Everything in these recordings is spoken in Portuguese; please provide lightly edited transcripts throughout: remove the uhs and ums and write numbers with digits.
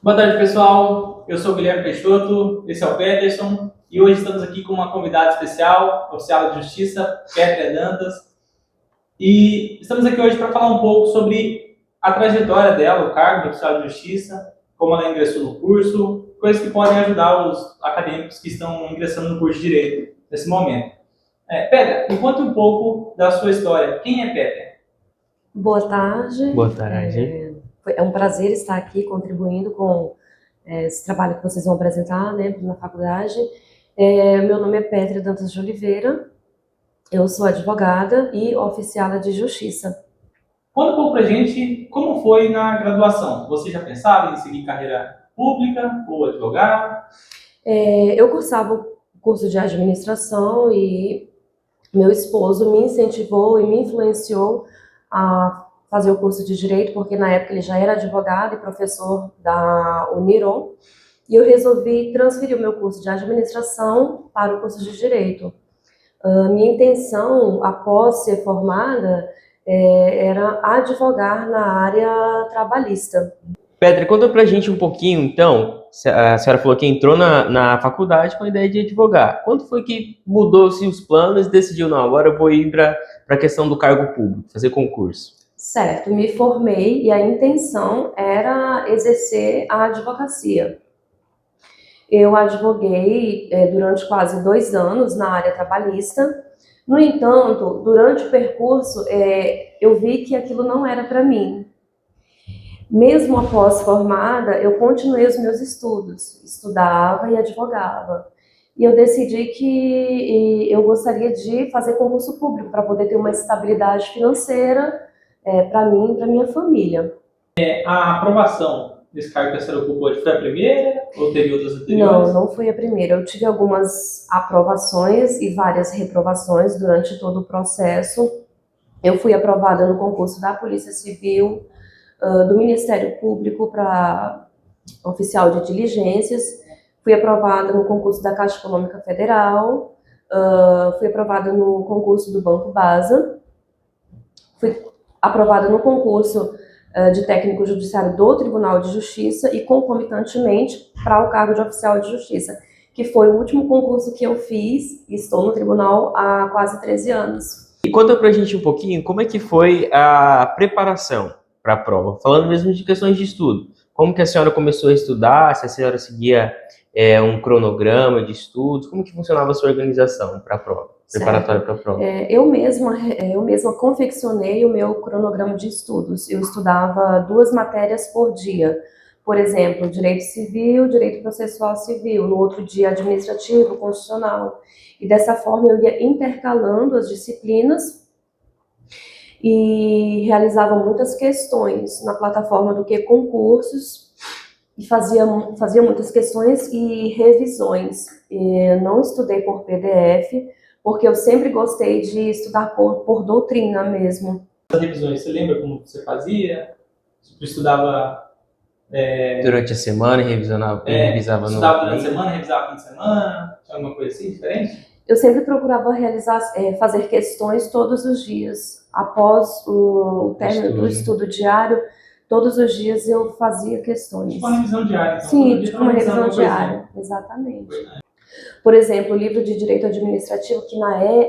Boa tarde, pessoal. Eu sou o Guilherme Peixoto, esse é o Peterson, e hoje estamos aqui com uma convidada especial, oficial de justiça, Pétria Dantas. E estamos aqui hoje para falar um pouco sobre a trajetória dela, o cargo de oficial de justiça, como ela ingressou no curso, coisas que podem ajudar os acadêmicos que estão ingressando no curso de Direito nesse momento. Pétria, me conta um pouco da sua história. Quem é Pétria? Boa tarde. Boa tarde. É um prazer estar aqui contribuindo com esse trabalho que vocês vão apresentar, né, na faculdade. Meu nome é Pétria Dantas de Oliveira, eu sou advogada e oficiala de justiça. Conta um pouco pra gente como foi na graduação. Você já pensava em seguir carreira pública ou advogado? Eu cursava o curso de administração e meu esposo me incentivou e me influenciou a fazer o curso de Direito, porque na época ele já era advogado e professor da Uniron, e eu resolvi transferir o meu curso de Administração para o curso de Direito. Minha intenção, após ser formada, era advogar na área trabalhista. Pétria, conta pra gente um pouquinho, então. A senhora falou que entrou na faculdade com a ideia de advogar. Quando foi que mudou-se os planos e decidiu, não, agora eu vou ir para a questão do cargo público, fazer concurso? Certo, me formei e a intenção era exercer a advocacia. Eu advoguei durante quase 2 anos na área trabalhista. No entanto, durante o percurso, eu vi que aquilo não era para mim. Mesmo após formada, eu continuei os meus estudos, estudava e advogava. E eu decidi que eu gostaria de fazer concurso público para poder ter uma estabilidade financeira para mim e para minha família. A aprovação desse cargo que a senhora ocupou foi a primeira ou teve outras anteriores? Não foi a primeira. Eu tive algumas aprovações e várias reprovações durante todo o processo. Eu fui aprovada no concurso da Polícia Civil, do Ministério Público para oficial de diligências, fui aprovada no concurso da Caixa Econômica Federal, fui aprovada no concurso do Banco Basa, fui aprovada no concurso de técnico judiciário do Tribunal de Justiça e concomitantemente para o cargo de oficial de justiça, que foi o último concurso que eu fiz e estou no tribunal há quase 13 anos. E conta pra gente um pouquinho como é que foi a preparação para a prova, falando mesmo de questões de estudo. Como que a senhora começou a estudar, se a senhora seguia um cronograma de estudos, como que funcionava a sua organização para a prova, preparatória para a prova? Eu mesma confeccionei o meu cronograma de estudos. Eu estudava 2 matérias por dia. Por exemplo, Direito Civil, Direito Processual Civil, no outro dia Administrativo, Constitucional. E dessa forma eu ia intercalando as disciplinas e realizava muitas questões na plataforma do que concursos, e fazia muitas questões e revisões. Não estudei por PDF, porque eu sempre gostei de estudar por doutrina mesmo. As revisões, você lembra como você fazia? Você estudava... Durante a semana e revisava estudava durante a semana, revisava no fim de semana? Tinha alguma coisa assim diferente? Eu sempre procurava fazer questões todos os dias. Após o término do estudo diário, todos os dias eu fazia questões. Tipo uma revisão diária. Então, sim, tipo uma revisão diária, exatamente. Por exemplo, o livro de Direito Administrativo, que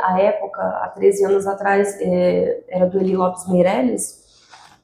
à época, há 13 anos atrás, era do Eli Lopes Meirelles,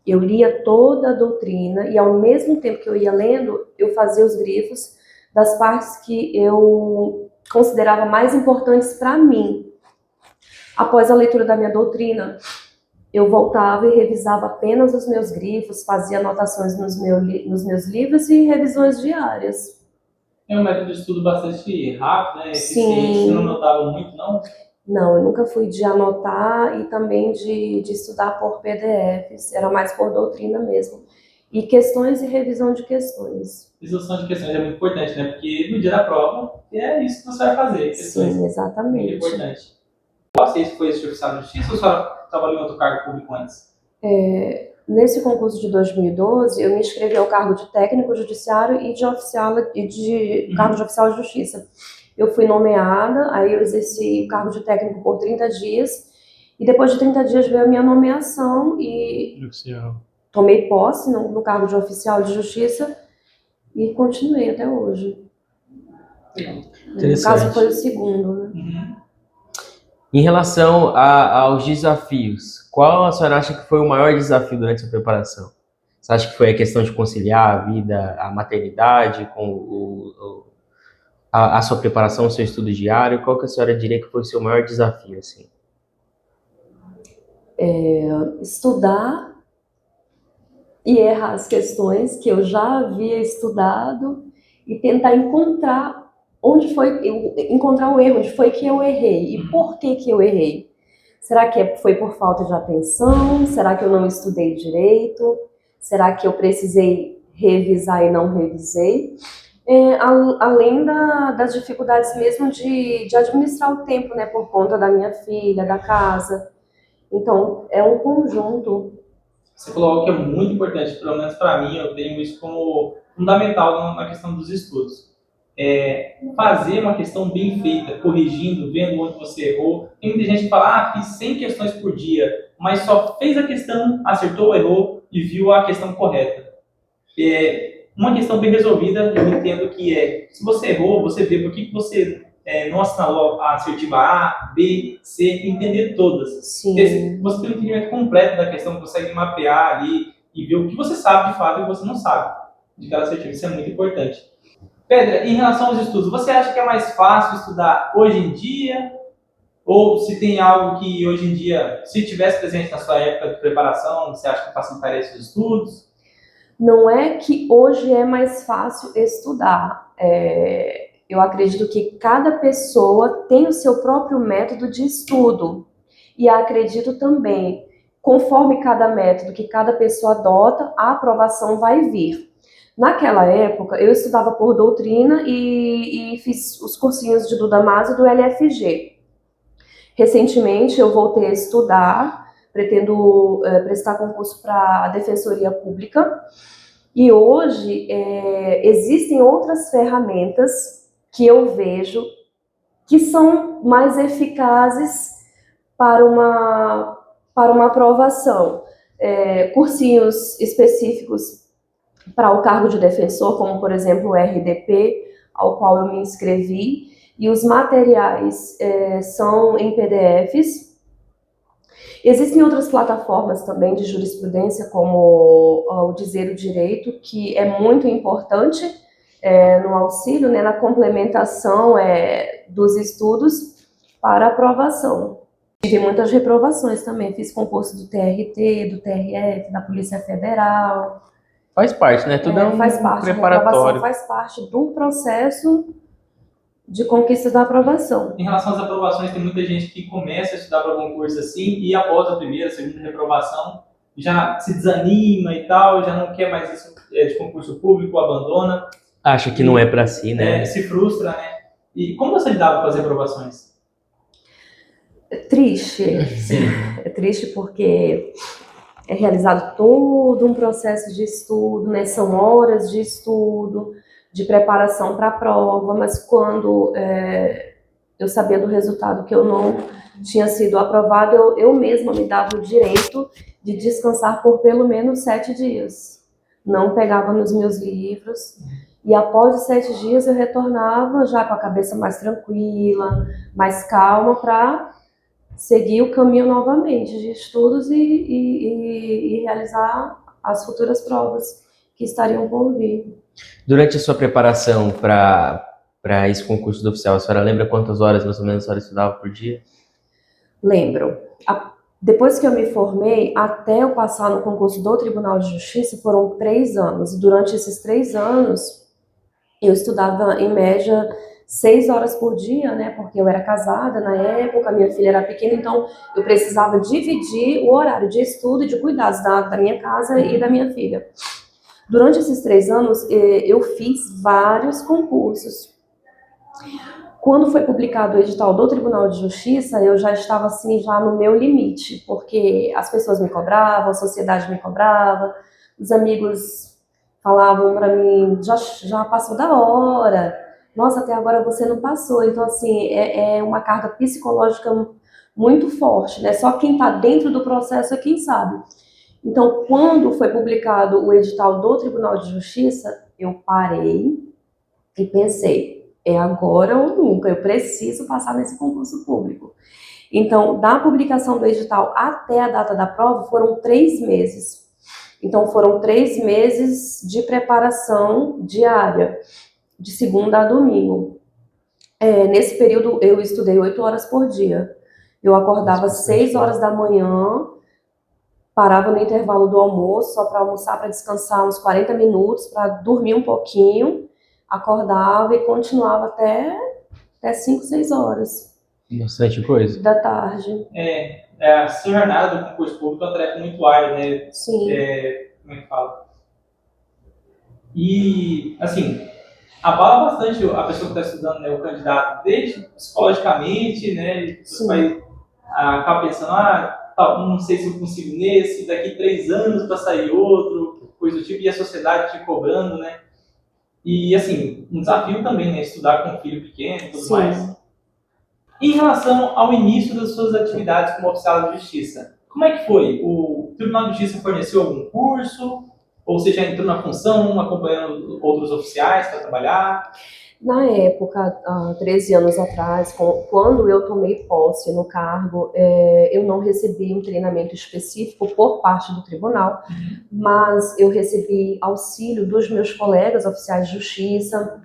eu lia toda a doutrina e, ao mesmo tempo que eu ia lendo, eu fazia os grifos das partes que eu considerava mais importantes para mim. Após a leitura da minha doutrina, eu voltava e revisava apenas os meus grifos, fazia anotações nos meus livros e revisões diárias. É um método de estudo bastante rápido, né? Sim. Você não anotava muito, não? Não, eu nunca fui de anotar e também de estudar por PDFs, era mais por doutrina mesmo. E questões e revisão de questões. Resolução de questões é muito importante, né? Porque no dia da prova é isso que você vai fazer. Questões. Sim, exatamente. Muito importante. Qual você foi esse oficial de justiça ou só trabalhou em outro cargo público antes? Nesse concurso de 2012, eu me inscrevi ao cargo de técnico judiciário e de cargo de oficial de justiça. Eu fui nomeada, aí eu exerci o cargo de técnico por 30 dias, e depois de 30 dias veio a minha nomeação e tomei posse no cargo de oficial de justiça, e continuei até hoje. No Interessante. caso, foi o segundo, né? Uhum. Em relação aos desafios, qual a senhora acha que foi o maior desafio durante a preparação? Você acha que foi a questão de conciliar a vida, a maternidade com a sua preparação, o seu estudo diário? Qual que a senhora diria que foi o seu maior desafio, assim? Estudar e errar as questões que eu já havia estudado e tentar encontrar encontrar o erro, onde foi que eu errei e por que que eu errei. Será que foi por falta de atenção? Será que eu não estudei direito? Será que eu precisei revisar e não revisei? Além das dificuldades mesmo de administrar o tempo, né, por conta da minha filha, da casa. Então, é um conjunto. Você falou algo que é muito importante, pelo menos para mim, eu tenho isso como fundamental na questão dos estudos. Fazer uma questão bem feita, corrigindo, vendo onde você errou. Tem muita gente que fala, fiz 100 questões por dia, mas só fez a questão, acertou, errou e viu a questão correta. Uma questão bem resolvida, eu entendo que se você errou, você vê por que você não assinalou a assertiva A, B, C, entender todas. Sim. Você tem um entendimento completo da questão, consegue mapear ali e ver o que você sabe de fato e o que você não sabe de cada assertiva. Isso é muito importante. Pedra, em relação aos estudos, você acha que é mais fácil estudar hoje em dia? Ou se tem algo que hoje em dia, se tivesse presente na sua época de preparação, você acha que facilitaria esses estudos? Não é que hoje é mais fácil estudar. Eu acredito que cada pessoa tem o seu próprio método de estudo. E acredito também, conforme cada método que cada pessoa adota, a aprovação vai vir. Naquela época, eu estudava por doutrina e fiz os cursinhos de Duda Mas e do LFG. Recentemente, eu voltei a estudar, pretendo prestar concurso para a Defensoria Pública. E hoje, existem outras ferramentas que eu vejo que são mais eficazes para uma aprovação. Cursinhos específicos para o cargo de defensor, como por exemplo o RDP, ao qual eu me inscrevi, e os materiais são em PDFs. Existem outras plataformas também de jurisprudência, como o Dizer o Direito, que é muito importante no auxílio, né, na complementação dos estudos para aprovação. Tive muitas reprovações também, fiz concurso do TRT, do TRF, da Polícia Federal. Faz parte, né? Tudo faz parte, preparatório. Faz parte do processo de conquista da aprovação. Em relação às aprovações, tem muita gente que começa a estudar para concurso assim e após a primeira, segunda reprovação já se desanima e tal, já não quer mais isso de concurso público, abandona. Acha que não é para si, né? Se frustra, né? E como você lidava com as reprovações? É triste. Sim. É triste porque é realizado todo um processo de estudo, né? São horas de estudo, de preparação para a prova, mas quando eu sabia do resultado que eu não tinha sido aprovada, eu mesma me dava o direito de descansar por pelo menos 7 dias. Não pegava nos meus livros e após os 7 dias eu retornava já com a cabeça mais tranquila, mais calma para seguir o caminho novamente de estudos e realizar as futuras provas que estariam por vir. Durante a sua preparação para esse concurso do oficial, a senhora lembra quantas horas mais ou menos a senhora estudava por dia? Lembro. Depois que eu me formei, até eu passar no concurso do Tribunal de Justiça, foram 3 anos. E durante esses 3 anos, eu estudava em média 6 horas por dia, né? Porque eu era casada na época, minha filha era pequena, então eu precisava dividir o horário de estudo e de cuidados da minha casa e da minha filha. Durante esses 3 anos, eu fiz vários concursos. Quando foi publicado o edital do Tribunal de Justiça, eu já estava assim, já no meu limite, porque as pessoas me cobravam, a sociedade me cobrava, os amigos falavam para mim, já passou da hora, nossa, até agora você não passou. Então, assim, é uma carga psicológica muito forte, né? Só quem está dentro do processo é quem sabe. Então, quando foi publicado o edital do Tribunal de Justiça, eu parei e pensei, é agora ou nunca, eu preciso passar nesse concurso público. Então, da publicação do edital até a data da prova foram 3 meses. Então, foram 3 meses de preparação diária, de segunda a domingo. Nesse período, eu estudei 8 horas por dia. Eu acordava às 6 horas da manhã, parava no intervalo do almoço, só para almoçar, para descansar uns 40 minutos, para dormir um pouquinho, acordava e continuava até 5, 6 horas Bastante coisa. da tarde. A sua jornada do concurso público é uma tarefa muito árdua, né? Sim. Como é que fala? E, assim, abala bastante a pessoa que está estudando, né, o candidato, desde psicologicamente, né? Você vai acabar pensando, não sei se eu consigo nesse, daqui 3 anos para sair outro, coisa do tipo, e a sociedade te cobrando, né? E, assim, um desafio também, né? Estudar com um filho pequeno e tudo mais. Em relação ao início das suas atividades como oficial de justiça, como é que foi? O Tribunal de Justiça forneceu algum curso? Ou você já entrou na função, acompanhando outros oficiais para trabalhar? Na época, há 13 anos atrás, quando eu tomei posse no cargo, eu não recebi um treinamento específico por parte do tribunal, mas eu recebi auxílio dos meus colegas oficiais de justiça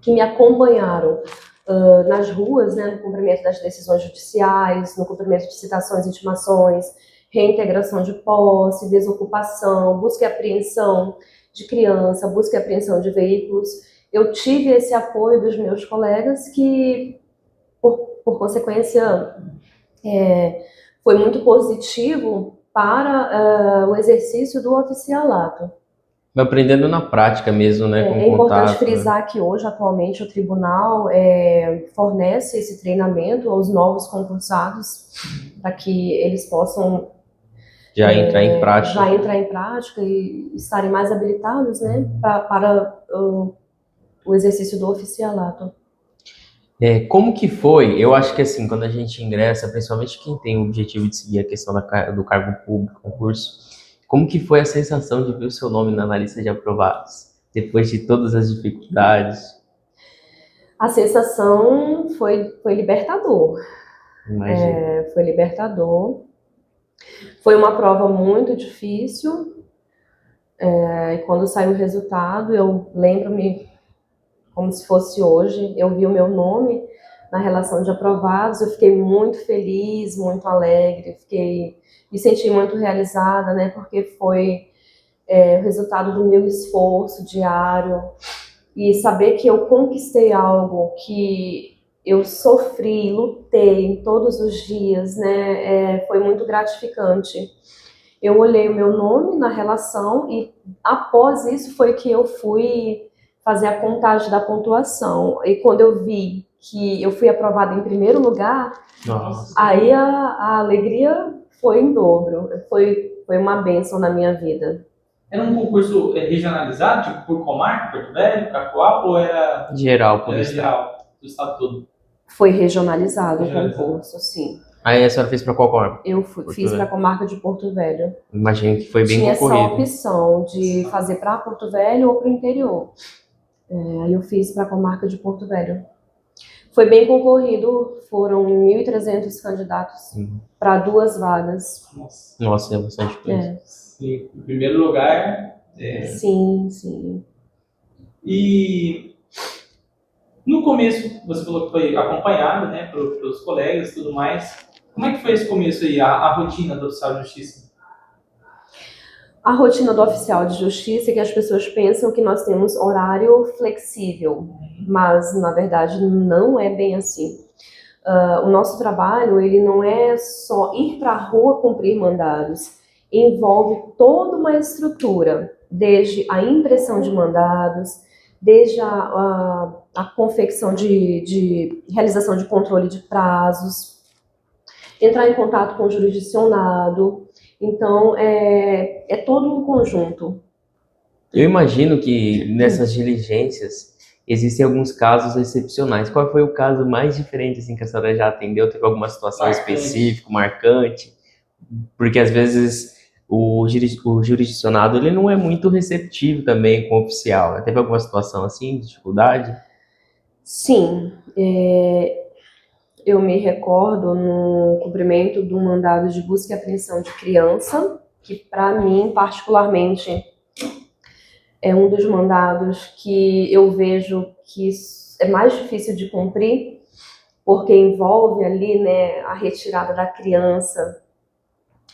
que me acompanharam nas ruas, né, no cumprimento das decisões judiciais, no cumprimento de citações e intimações, reintegração de posse, desocupação, busca e apreensão de criança, busca e apreensão de veículos. Eu tive esse apoio dos meus colegas que, por consequência, foi muito positivo para o exercício do oficialato. Vai aprendendo na prática mesmo, né? Com É importante contato, frisar, né? que hoje, atualmente, o tribunal fornece esse treinamento aos novos concursados para que eles possam Já entrar em prática. E estarem mais habilitados, né, para o exercício do oficialato. Como que foi? Eu acho que assim, quando a gente ingressa, principalmente quem tem o objetivo de seguir a questão do cargo público, concurso, como que foi a sensação de ver o seu nome na lista de aprovados, depois de todas as dificuldades? A sensação foi libertador. Imagina. Foi libertador. Foi uma prova muito difícil. E quando saiu o resultado, eu lembro-me como se fosse hoje, eu vi o meu nome na relação de aprovados, eu fiquei muito feliz, muito alegre, me senti muito realizada, né, porque foi o resultado do meu esforço diário, e saber que eu conquistei algo que eu sofri, lutei todos os dias, né, foi muito gratificante. Eu olhei o meu nome na relação e após isso foi que eu fui fazer a contagem da pontuação. E quando eu vi que eu fui aprovada em primeiro lugar, Nossa. aí a alegria foi em dobro. Foi uma bênção na minha vida. Era um concurso regionalizado, tipo por comarca, Porto Velho, Cacoal, ou era Geral, por geral, do estado todo? Foi regionalizado o concurso, sim. Aí a senhora fez para qual comarca? Eu fiz para a comarca de Porto Velho. Imagino que foi bem Tinha concorrido. essa opção de fazer para Porto Velho ou para o interior. Aí eu fiz para a comarca de Porto Velho. Foi bem concorrido, foram 1.300 candidatos para 2 vagas. Nossa, é bastante coisa. Sim, em primeiro lugar. Sim. E no começo, você falou que foi acompanhado, né, pelos colegas e tudo mais. Como é que foi esse começo aí, a rotina do oficial de justiça? A rotina do oficial de justiça é que as pessoas pensam que nós temos horário flexível, mas na verdade não é bem assim. O nosso trabalho, ele não é só ir para a rua cumprir mandados, envolve toda uma estrutura, desde a impressão de mandados, desde a confecção de realização de controle de prazos, entrar em contato com o jurisdicionado. Então, é todo um conjunto. Eu imagino que nessas diligências existem alguns casos excepcionais. Qual foi o caso mais diferente assim, que a senhora já atendeu? Teve alguma situação específica, marcante? Porque às vezes o jurisdicionado ele não é muito receptivo também com o oficial, né? Teve alguma situação assim, de dificuldade? Sim, eu me recordo no cumprimento do mandado de busca e apreensão de criança, que para mim, particularmente, é um dos mandados que eu vejo que é mais difícil de cumprir, porque envolve ali, né, a retirada da criança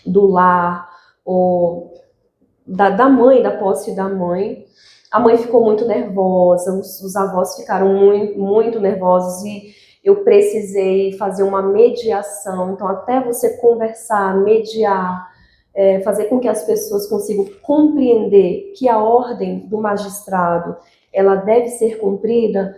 do lar, ou da mãe, da posse da mãe. A mãe ficou muito nervosa, os avós ficaram muito, muito nervosos e eu precisei fazer uma mediação. Então, até você conversar, mediar, fazer com que as pessoas consigam compreender que a ordem do magistrado ela deve ser cumprida,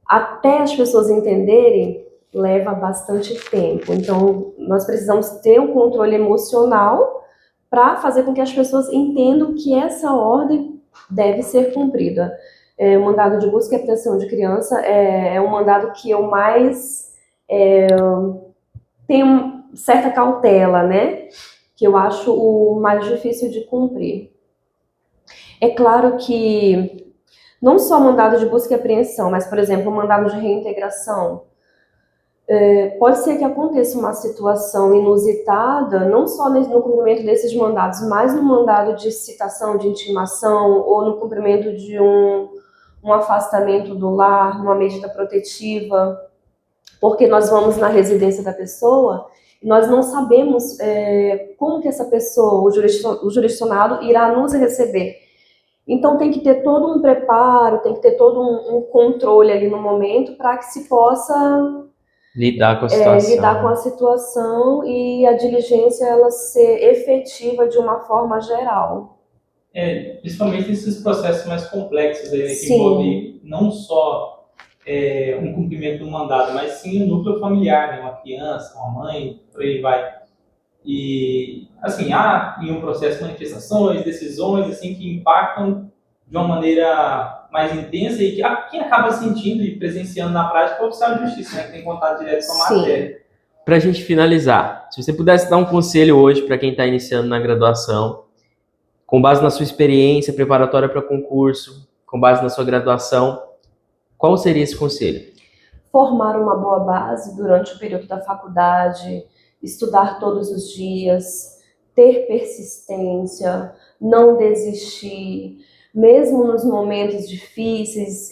até as pessoas entenderem, leva bastante tempo. Então, nós precisamos ter um controle emocional para fazer com que as pessoas entendam que essa ordem deve ser cumprida. O mandado de busca e apreensão de criança é um mandado que eu mais tenho certa cautela, né? Que eu acho o mais difícil de cumprir. É claro que não só mandado de busca e apreensão, mas, por exemplo, o mandado de reintegração. Pode ser que aconteça uma situação inusitada, não só no cumprimento desses mandados, mas no mandado de citação, de intimação, ou no cumprimento de um afastamento do lar, uma medida protetiva, porque nós vamos na residência da pessoa e nós não sabemos como que essa pessoa, o jurisdicionado, irá nos receber. Então tem que ter todo um preparo, tem que ter todo um controle ali no momento para que se possa Lidar com a situação. lidar com a situação e a diligência ela ser efetiva de uma forma geral. Principalmente esses processos mais complexos aí, né, que Sim. envolvem não só um cumprimento do mandado, mas sim o núcleo familiar, né, uma criança, uma mãe, por aí vai. E, assim, há em um processo manifestações, decisões, assim, que impactam de uma maneira mais intensa e que quem acaba sentindo e presenciando na prática é o oficial de justiça, né, que tem contato direto com a Sim. matéria. Para a gente finalizar, se você pudesse dar um conselho hoje para quem está iniciando na graduação, com base na sua experiência preparatória para concurso, com base na sua graduação, qual seria esse conselho? Formar uma boa base durante o período da faculdade, estudar todos os dias, ter persistência, não desistir, mesmo nos momentos difíceis,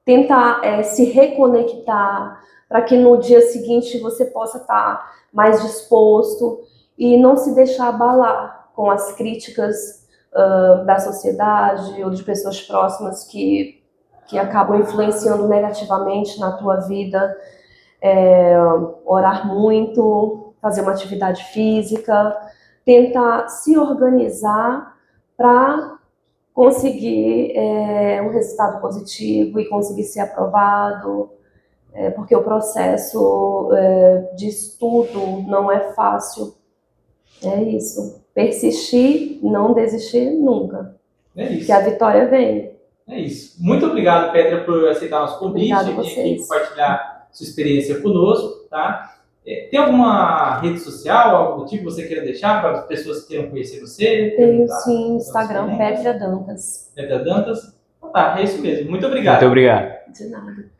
tentar se reconectar para que no dia seguinte você possa estar mais disposto e não se deixar abalar com as críticas da sociedade ou de pessoas próximas que acabam influenciando negativamente na tua vida. Orar muito, fazer uma atividade física, tentar se organizar para conseguir um resultado positivo e conseguir ser aprovado, porque o processo de estudo não é fácil. É isso. Persistir, não desistir nunca. É isso. Que a vitória vem. É isso. Muito obrigado, Petra, por aceitar nosso convite Obrigada a e vir aqui vocês. compartilhar sua experiência conosco, tá? Tem alguma rede social, algo do tipo que você queira deixar para as pessoas que queiram conhecer você? Tenho sim, Instagram, Petra Dantas. Petra Dantas. Então tá, é isso mesmo. Muito obrigado. Muito obrigado. De nada.